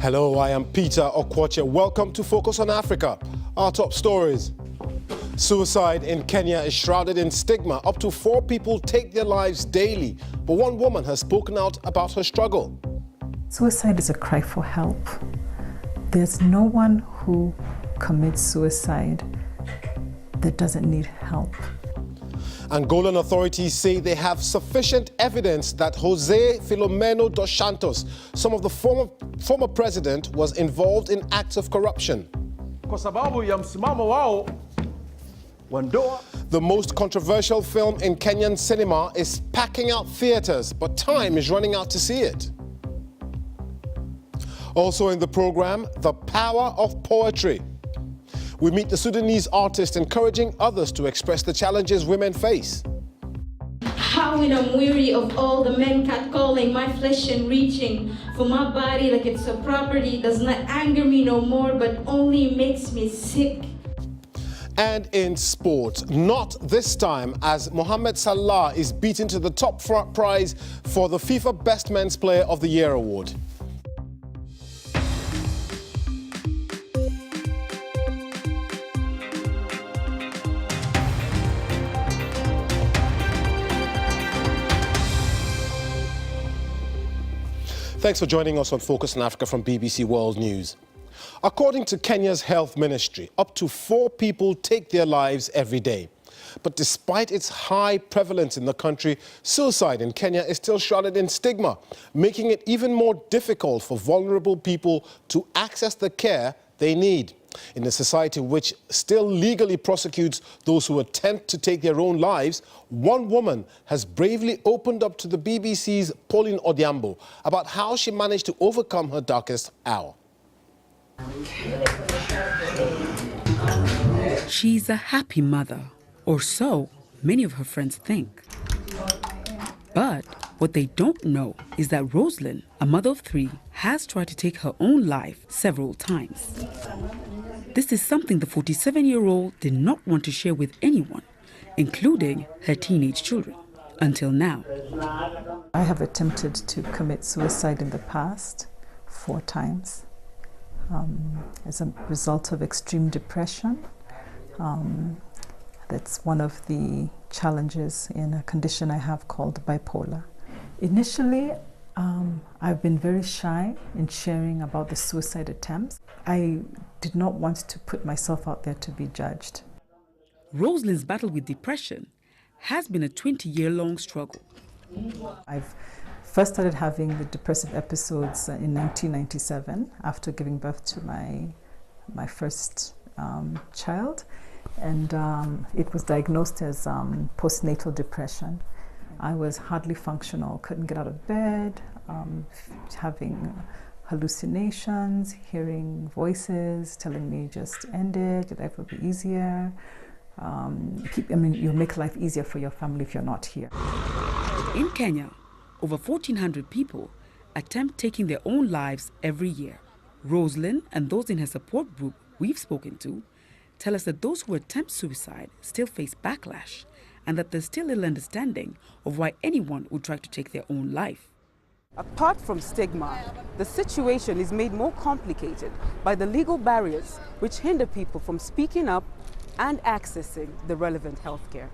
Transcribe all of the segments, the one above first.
Hello, I am Peter Okwache. Welcome to Focus on Africa. Our top stories. Suicide in Kenya is shrouded in stigma. Up to 4 people take their lives daily, but one woman has spoken out about her struggle. Suicide is a cry for help. There's no one who commits suicide that doesn't need help. Angolan authorities say they have sufficient evidence that Jose Filomeno dos Santos, son of the former president, was involved in acts of corruption. The most controversial film in Kenyan cinema is packing out theaters, but time is running out to see it. Also in the program, the power of poetry. We meet the Sudanese artist encouraging others to express the challenges women face. How when I'm weary of all the men catcalling, my flesh and reaching for my body like it's a property does not anger me no more, but only makes me sick. And in sport, not this time, as Mohamed Salah is beaten to the top prize for the FIFA Best Men's Player of the Year award. Thanks for joining us on Focus on Africa from BBC World News. According to Kenya's health ministry, up to 4 people take their lives every day. But despite its high prevalence in the country, suicide in Kenya is still shrouded in stigma, making it even more difficult for vulnerable people to access the care they need. In a society which still legally prosecutes those who attempt to take their own lives, one woman has bravely opened up to the BBC's Pauline Odhiambo about how she managed to overcome her darkest hour. She's a happy mother, or so many of her friends think. But what they don't know is that Rosalyn, a mother of 3, has tried to take her own life several times. This is something the 47-year-old did not want to share with anyone, including her teenage children, until now. I have attempted to commit suicide in the past 4 times as a result of extreme depression. That's one of the challenges in a condition I have called bipolar. Initially, I've been very shy in sharing about the suicide attempts. I did not want to put myself out there to be judged. Rosalyn's battle with depression has been a 20-year-long struggle. I've first started having the depressive episodes in 1997 after giving birth to my first child, and it was diagnosed as postnatal depression. I was hardly functional, couldn't get out of bed, having hallucinations, hearing voices telling me just end it, your life will be easier. You'll make life easier for your family if you're not here. In Kenya, over 1,400 people attempt taking their own lives every year. Rosalyn and those in her support group we've spoken to tell us that those who attempt suicide still face backlash, and that there's still little understanding of why anyone would try to take their own life. Apart from stigma, the situation is made more complicated by the legal barriers which hinder people from speaking up and accessing the relevant health care.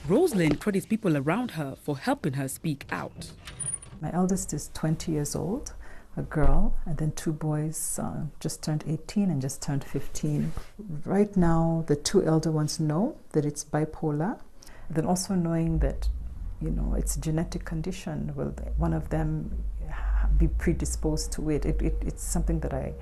Rosalyn credits people around her for helping her speak out. My eldest is 20 years old, a girl, and then 2 boys just turned 18 and just turned 15. Right now, the 2 elder ones know that it's bipolar, then also knowing that, it's a genetic condition. Will one of them be predisposed to it? It's something that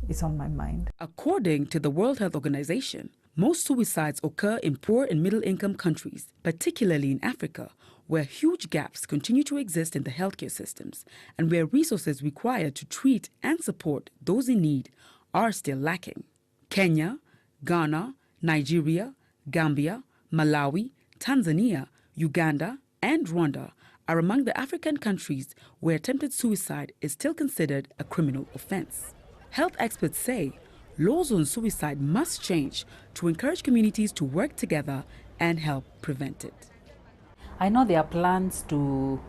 is on my mind. According to the World Health Organization, most suicides occur in poor and middle-income countries, particularly in Africa, where huge gaps continue to exist in the healthcare systems and where resources required to treat and support those in need are still lacking. Kenya, Ghana, Nigeria, Gambia, Malawi, Tanzania, Uganda, and Rwanda are among the African countries where attempted suicide is still considered a criminal offense. Health experts say laws on suicide must change to encourage communities to work together and help prevent it. I know there are plans to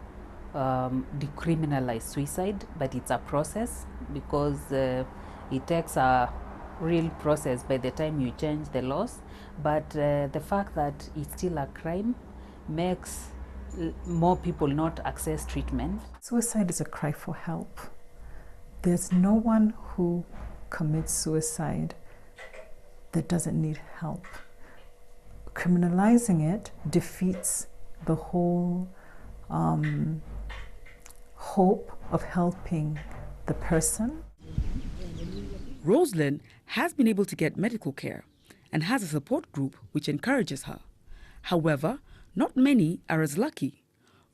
decriminalize suicide, but it's a process because it takes a real process by the time you change the laws. But the fact that it's still a crime makes more people not access treatment. Suicide is a cry for help. There's no one who commits suicide that doesn't need help. Criminalizing it defeats the whole hope of helping the person. Rosalind has been able to get medical care and has a support group which encourages her. However, not many are as lucky.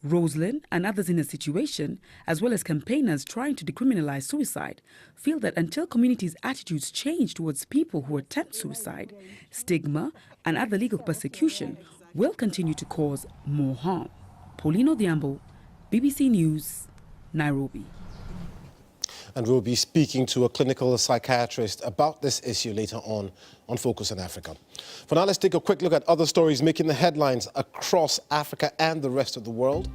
Rosalind and others in a situation, as well as campaigners trying to decriminalize suicide, feel that until communities' attitudes change towards people who attempt suicide, stigma and other legal persecution will continue to cause more harm. Paulino Diambo, BBC News, Nairobi. And we'll be speaking to a clinical psychiatrist about this issue later on Focus on Africa. For now, let's take a quick look at other stories making the headlines across Africa and the rest of the world.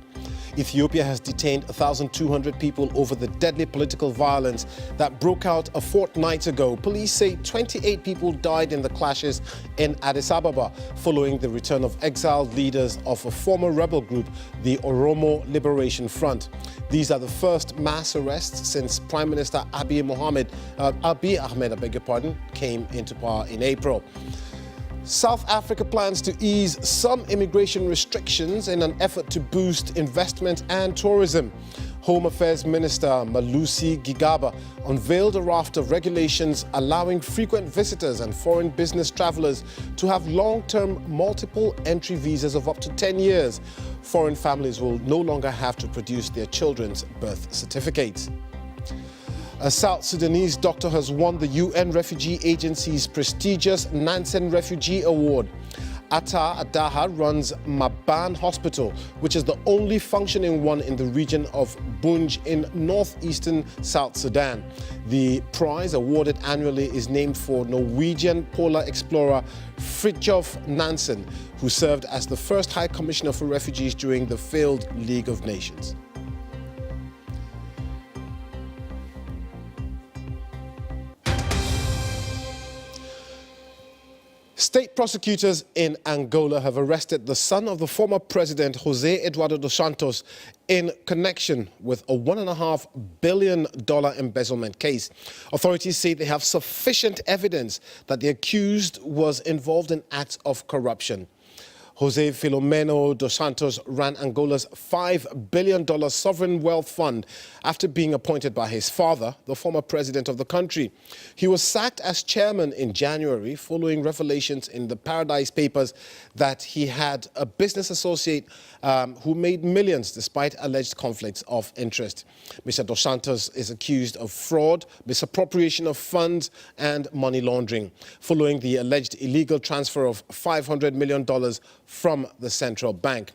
Ethiopia has detained 1,200 people over the deadly political violence that broke out a fortnight ago. Police say 28 people died in the clashes in Addis Ababa following the return of exiled leaders of a former rebel group, the Oromo Liberation Front. These are the first mass arrests since Prime Minister Abiy Ahmed, came into power in April. South Africa plans to ease some immigration restrictions in an effort to boost investment and tourism. Home Affairs Minister Malusi Gigaba unveiled a raft of regulations allowing frequent visitors and foreign business travelers to have long-term multiple entry visas of up to 10 years. Foreign families will no longer have to produce their children's birth certificates. A South Sudanese doctor has won the UN Refugee Agency's prestigious Nansen Refugee Award. Atta Adaha runs Maban Hospital, which is the only functioning one in the region of Bunj in northeastern South Sudan. The prize, awarded annually, is named for Norwegian polar explorer Fridtjof Nansen, who served as the first High Commissioner for Refugees during the failed League of Nations. State prosecutors in Angola have arrested the son of the former president, Jose Eduardo dos Santos, in connection with a $1.5 billion embezzlement case. Authorities say they have sufficient evidence that the accused was involved in acts of corruption. Jose Filomeno dos Santos ran Angola's $5 billion sovereign wealth fund after being appointed by his father, the former president of the country. He was sacked as chairman in January following revelations in the Paradise Papers that he had a business associate who made millions despite alleged conflicts of interest. Mr. Dos Santos is accused of fraud, misappropriation of funds and money laundering following the alleged illegal transfer of $500 million from the central bank.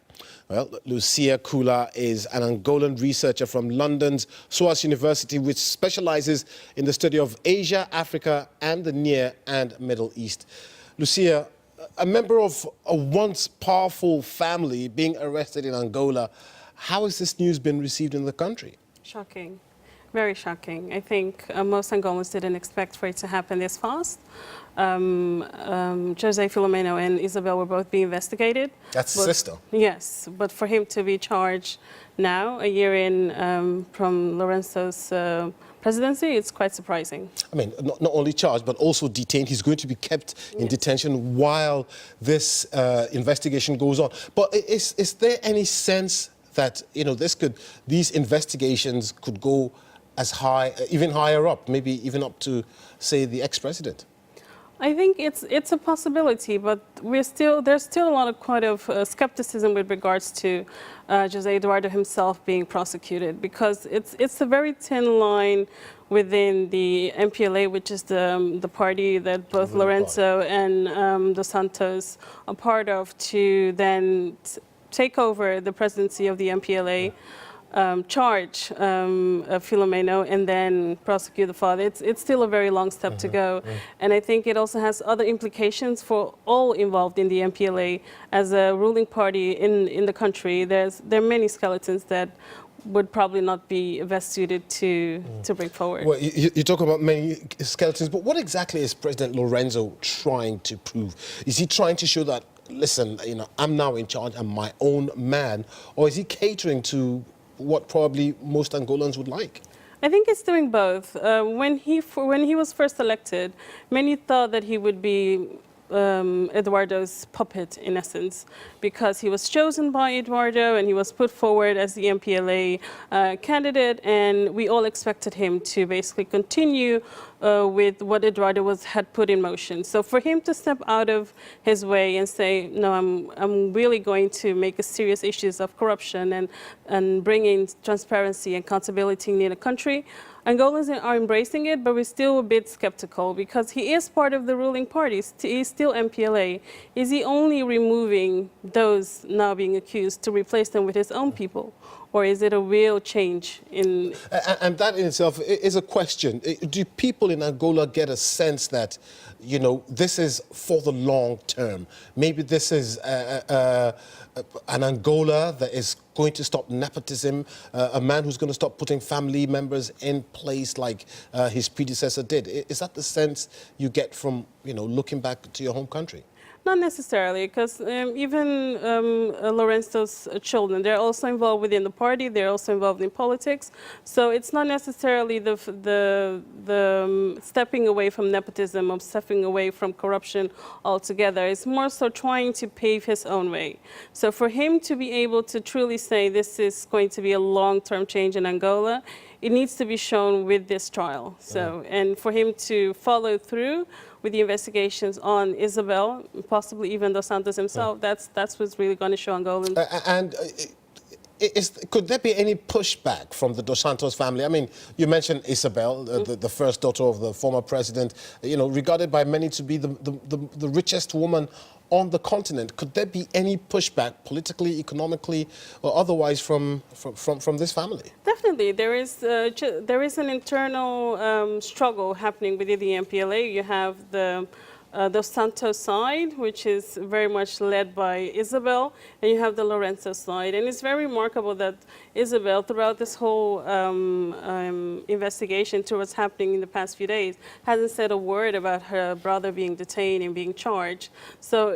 Well, Lucia Kula is an Angolan researcher from London's SOAS University, which specializes in the study of Asia, Africa, and the Near and Middle East. Lucia, a member of a once powerful family being arrested in Angola, how has this news been received in the country? Shocking. Very shocking. I think most Angolans didn't expect for it to happen this fast. Jose Filomeno and Isabel were both being investigated. That's the sister. Yes, but for him to be charged now, a year in from Lorenzo's presidency, it's quite surprising. I mean, not only charged, but also detained. He's going to be kept in detention while this investigation goes on. But is there any sense that, you know, these investigations could go as high, even higher up, maybe even up to, say, the ex-president? I think it's a possibility, but there's still a lot of skepticism with regards to Jose Eduardo himself being prosecuted, because it's a very thin line within the MPLA, which is the party that both Lorenzo and Dos Santos are part of, to then take over the presidency of the MPLA. Charge Filomeno and then prosecute the father. It's still a very long step to go. And I think it also has other implications for all involved in the MPLA. As a ruling party in the country, there are many skeletons that would probably not be best suited to bring forward. Well, you talk about many skeletons, but what exactly is President Lorenzo trying to prove? Is he trying to show that, listen, you know, I'm now in charge, I'm my own man, or is he catering to what probably most Angolans would like? I think he's doing both. When he was first elected, many thought that he would be Eduardo's puppet, in essence, because he was chosen by Eduardo and he was put forward as the MPLA candidate, and we all expected him to basically continue with what Eduardo had put in motion. So for him to step out of his way and say, no, I'm really going to make a serious issues of corruption and bring in transparency and accountability in the country, Angolans are embracing it, but we're still a bit skeptical because he is part of the ruling party. He's still MPLA. Is he only removing those now being accused to replace them with his own people? Or is it a real change in... And that in itself is a question. Do people in Angola get a sense that, you know, this is for the long term? Maybe this is an Angola that is going to stop nepotism, a man who's going to stop putting family members in place like his predecessor did. Is that the sense you get from, you know, looking back to your home country? Not necessarily, because even Lorenzo's children, they're also involved within the party, they're also involved in politics. So it's not necessarily the stepping away from nepotism or stepping away from corruption altogether. It's more so trying to pave his own way. So for him to be able to truly say this is going to be a long-term change in Angola, it needs to be shown with this trial. So, and for him to follow through with the investigations on Isabel, possibly even Dos Santos himself, that's what's really going to show Angolans. Could there be any pushback from the Dos Santos family? I mean, you mentioned Isabel, the first daughter of the former president, you know, regarded by many to be the richest woman on the continent. Could there be any pushback politically, economically, or otherwise from this family? Definitely. There is an internal struggle happening within the MPLA. You have the Dos Santos side, which is very much led by Isabel, and you have the Lorenzo side. And it's very remarkable that Isabel, throughout this whole investigation to what's happening in the past few days, hasn't said a word about her brother being detained and being charged. So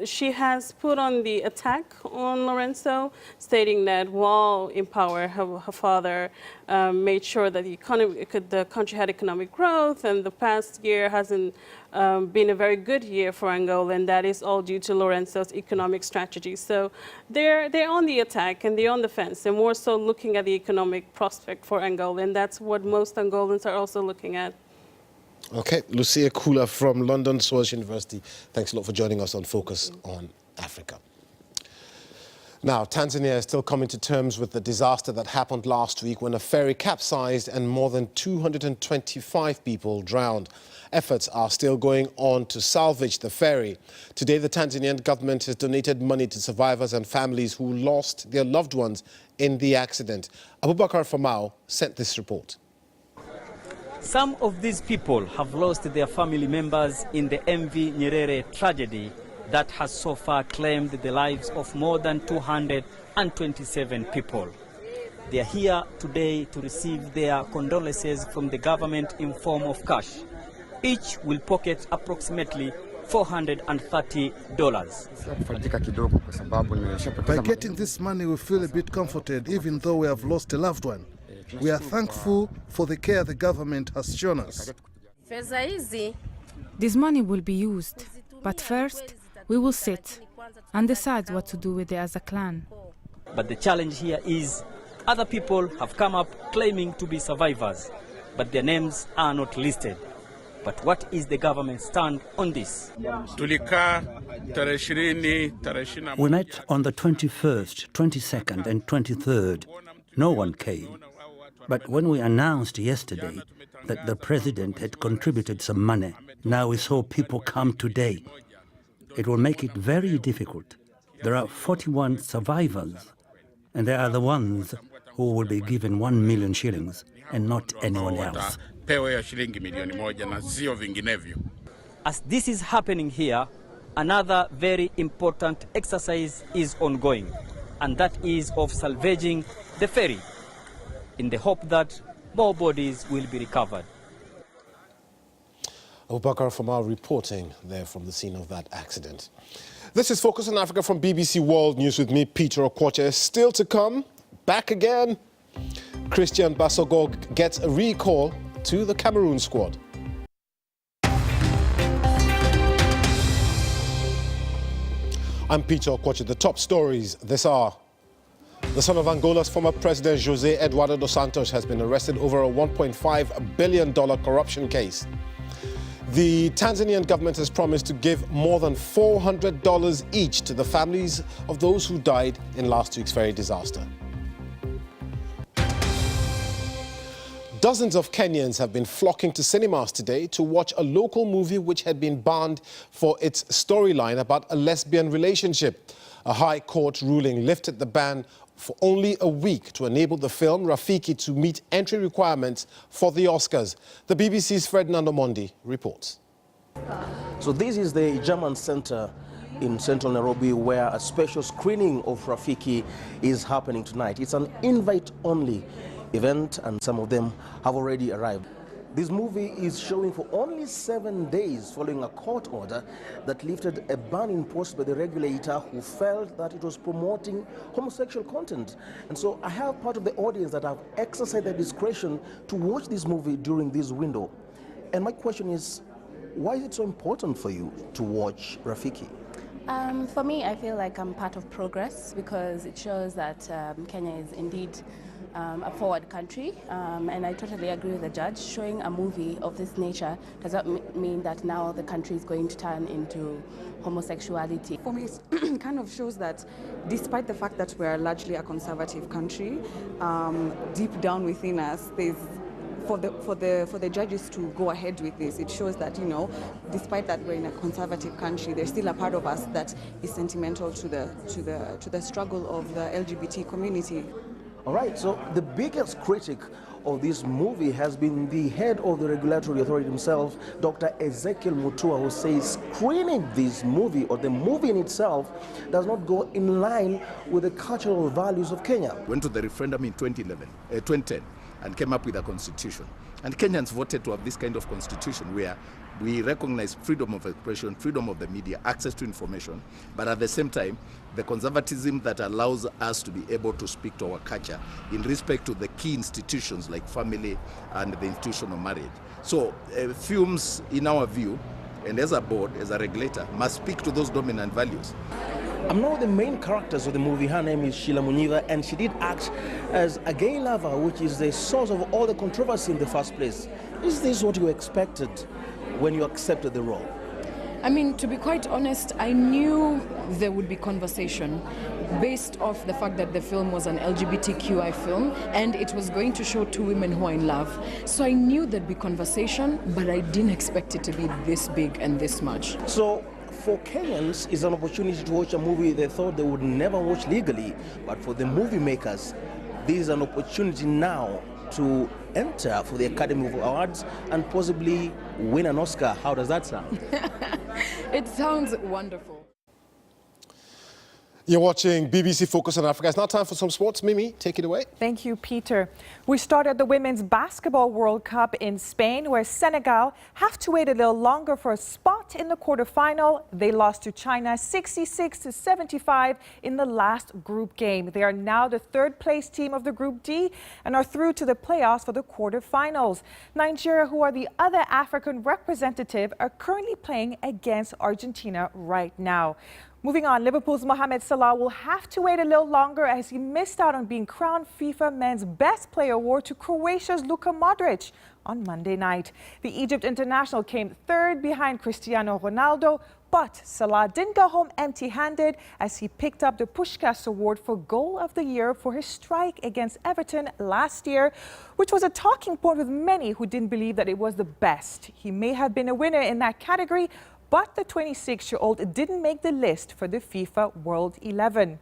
she has put on the attack on Lorenzo, stating that while in power, her father made sure that the country had economic growth, and the past year hasn't been a very good year for Angola, and that is all due to Lorenzo's economic strategy. So they're on the attack and they're on the fence, and more so looking at the economic prospect for Angola, and that's what most Angolans are also looking at. Okay, Lucia Kula from London Soares University. Thanks a lot for joining us on Focus on Africa. Now, Tanzania is still coming to terms with the disaster that happened last week when a ferry capsized and more than 225 people drowned. Efforts are still going on to salvage the ferry. Today, the Tanzanian government has donated money to survivors and families who lost their loved ones in the accident. Abubakar Famau sent this report. Some of these people have lost their family members in the MV Nyerere tragedy that has so far claimed the lives of more than 227 people. They are here today to receive their condolences from the government in form of cash. Each will pocket approximately $430. By getting this money, we feel a bit comforted, even though we have lost a loved one. We are thankful for the care the government has shown us. This money will be used, but first we will sit and decide what to do with it as a clan. But the challenge here is other people have come up claiming to be survivors, but their names are not listed. But what is the government's stand on this? We met on the 21st, 22nd and 23rd. No one came. But when we announced yesterday that the president had contributed some money, now we saw people come today. It will make it very difficult. There are 41 survivors, and they are the ones who will be given 1 million shillings and not anyone else. As this is happening here, another very important exercise is ongoing. and that is of salvaging the ferry in the hope that more bodies will be recovered. Abubakar from our reporting there from the scene of that accident. This is Focus on Africa from BBC World News with me, Peter Okwoche. Still to come, back again, Christian Bassogog gets a recall to the Cameroon squad. I'm Peter Okwoche. The top stories this hour. The son of Angola's former president, Jose Eduardo dos Santos, has been arrested over a $1.5 billion corruption case. The Tanzanian government has promised to give more than $400 each to the families of those who died in last week's ferry disaster. Dozens of Kenyans have been flocking to cinemas today to watch a local movie which had been banned for its storyline about a lesbian relationship. A high court ruling lifted the ban for only a week to enable the film Rafiki to meet entry requirements for the Oscars. The BBC's Ferdinand Omondi reports. So this is the German Center in central Nairobi where a special screening of Rafiki is happening tonight. It's an invite-only event and some of them have already arrived. This movie is showing for only 7 days following a court order that lifted a ban imposed by the regulator who felt that it was promoting homosexual content. And so I have part of the audience that have exercised their discretion to watch this movie during this window. And my question is, why is it so important for you to watch Rafiki? For me, I feel like I'm part of progress because it shows that Kenya is indeed a forward country, and I totally agree with the judge. Showing a movie of this nature does not mean that now the country is going to turn into homosexuality. For me, it kind of shows that despite the fact that we're largely a conservative country, deep down within us, there's for the judges to go ahead with this, it shows that, you know, despite that we're in a conservative country, there's still a part of us that is sentimental to the struggle of the LGBT community. All right, so the biggest critic of this movie has been the head of the regulatory authority himself, Dr. Ezekiel Mutua, who says screening this movie or the movie in itself does not go in line with the cultural values of Kenya. Went to the referendum in 2010 and came up with a constitution. And Kenyans voted to have this kind of constitution where we recognize freedom of expression, freedom of the media, access to information, but at the same time, the conservatism that allows us to be able to speak to our culture in respect to the key institutions like family and the institution of marriage. So films, in our view, and as a board, as a regulator, must speak to those dominant values. I'm now the main characters of the movie. Her name is Sheila Munyiva, and she did act as a gay lover, which is the source of all the controversy in the first place. Is this what you expected when you accepted the role? I mean, to be quite honest, I knew there would be conversation based off the fact that the film was an LGBTQI film and it was going to show two women who are in love. So I knew there'd be conversation, but I didn't expect it to be this big and this much. So for Kenyans, it's an opportunity to watch a movie they thought they would never watch legally. But for the movie makers, this is an opportunity now to enter for the Academy of Awards and possibly win an Oscar. How does that sound? It sounds wonderful. You're watching BBC Focus on Africa. It's now time for some sports. Mimi, take it away. Thank you, Peter. We started the Women's Basketball World Cup in Spain, where Senegal have to wait a little longer for a spot in the quarterfinal. They lost to China 66-75 in the last group game. They are now the third-place team of the Group D and are through to the playoffs for the quarterfinals. Nigeria, who are the other African representative, are currently playing against Argentina right now. Moving on, Liverpool's Mohamed Salah will have to wait a little longer as he missed out on being crowned FIFA Men's Best Player Award to Croatia's Luka Modric on Monday night. The Egypt international came third behind Cristiano Ronaldo, but Salah didn't go home empty-handed as he picked up the Puskás Award for Goal of the Year for his strike against Everton last year, which was a talking point with many who didn't believe that it was the best. He may have been a winner in that category, but the 26-year-old didn't make the list for the FIFA World 11.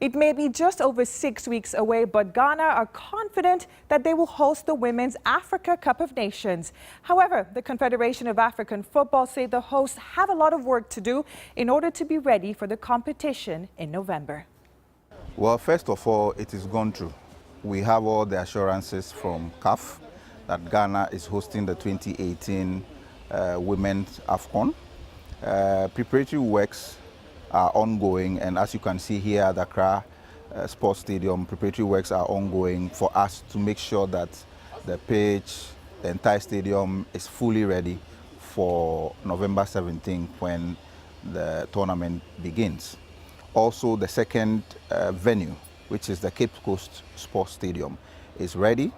It may be just over 6 weeks away, but Ghana are confident that they will host the Women's Africa Cup of Nations. However, the Confederation of African Football say the hosts have a lot of work to do in order to be ready for the competition in November. Well, first of all, it is gone through. We have all the assurances from CAF that Ghana is hosting the 2018 Women's AFCON. Preparatory works are ongoing, and as you can see here at Accra Sports Stadium, preparatory works are ongoing for us to make sure that the pitch, the entire stadium is fully ready for November 17th when the tournament begins. Also, the second venue, which is the Cape Coast Sports Stadium, is ready.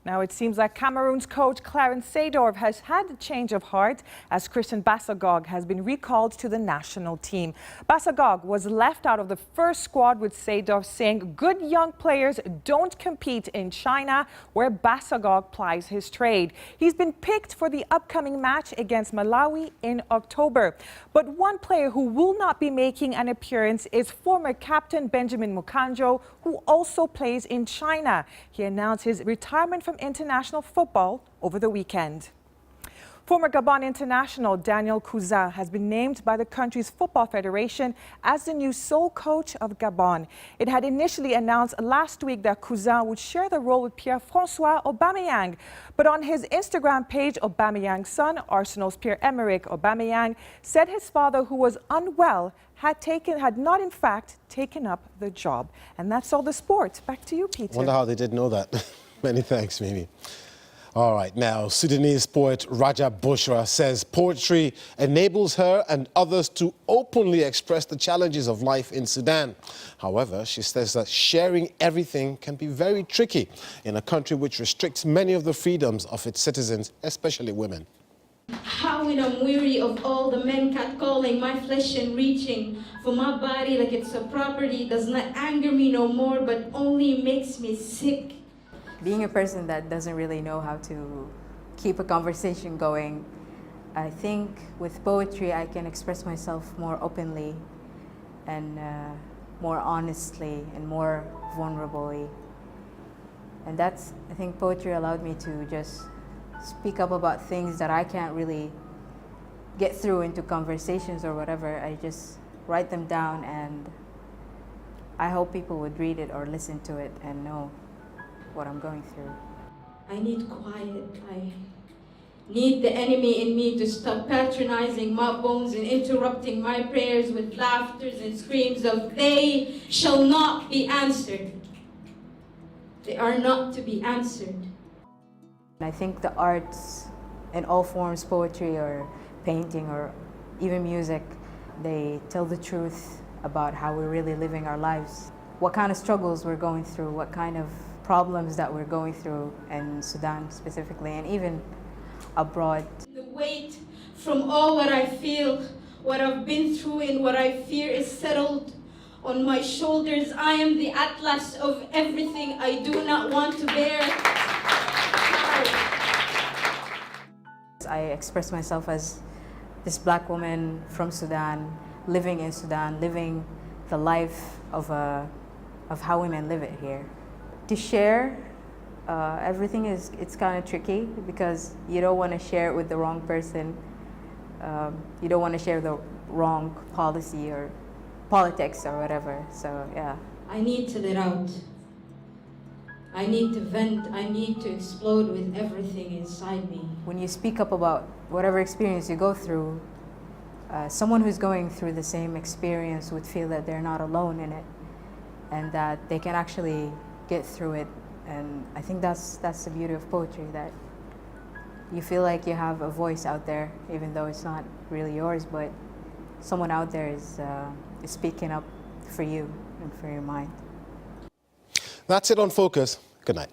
Now it seems like Cameroon's coach Clarence Seedorf has had a change of heart as Christian Bassogog has been recalled to the national team. Bassogog was left out of the first squad, with Seedorf saying good young players don't compete in China, where Bassogog plies his trade. He's been picked for the upcoming match against Malawi in October. But one player who will not be making an appearance is former captain Benjamin Mukanjo, who also plays in China. He announced his retirement from international football over the weekend. Former Gabon international Daniel Cousin has been named by the country's football federation as the new sole coach of Gabon. It had initially announced last week that Cousin would share the role with Pierre-François Aubameyang. But on his Instagram page, Aubameyang's son, Arsenal's Pierre-Emerick Aubameyang, said his father, who was unwell, had not in fact taken up the job. And that's all the sport. Back to you, Peter. Wonder how they didn't know that. Many thanks, Mimi. All right, now, Sudanese poet Raja Bushra says poetry enables her and others to openly express the challenges of life in Sudan. However, she says that sharing everything can be very tricky in a country which restricts many of the freedoms of its citizens, especially women. How when I'm weary of all the men catcalling, my flesh and reaching for my body like it's a property does not anger me no more, but only makes me sick. Being a person that doesn't really know how to keep a conversation going, I think with poetry I can express myself more openly and more honestly and more vulnerably. And that's, I think poetry allowed me to just speak up about things that I can't really get through into conversations or whatever. I just write them down, and I hope people would read it or listen to it and know what I'm going through. I need quiet. I need the enemy in me to stop patronizing my bones and interrupting my prayers with laughters and screams of they shall not be answered. They are not to be answered. I think the arts in all forms, poetry or painting or even music, they tell the truth about how we're really living our lives. What kind of struggles we're going through, what kind of problems that we're going through in Sudan specifically, and even abroad. The weight from all what I feel, what I've been through and what I fear is settled on my shoulders. I am the atlas of everything I do not want to bear. I express myself as this black woman from Sudan, living in Sudan, living the life of how women live it here. To share everything it's kind of tricky because you don't want to share it with the wrong person. You don't want to share the wrong policy or politics or whatever. So yeah. I need to let out. I need to vent. I need to explode with everything inside me. When you speak up about whatever experience you go through, someone who's going through the same experience would feel that they're not alone in it and that they can actually get through it. And I think that's the beauty of poetry, that you feel like you have a voice out there, even though it's not really yours, but someone out there is speaking up for you and for your mind. That's it on Focus. Good night.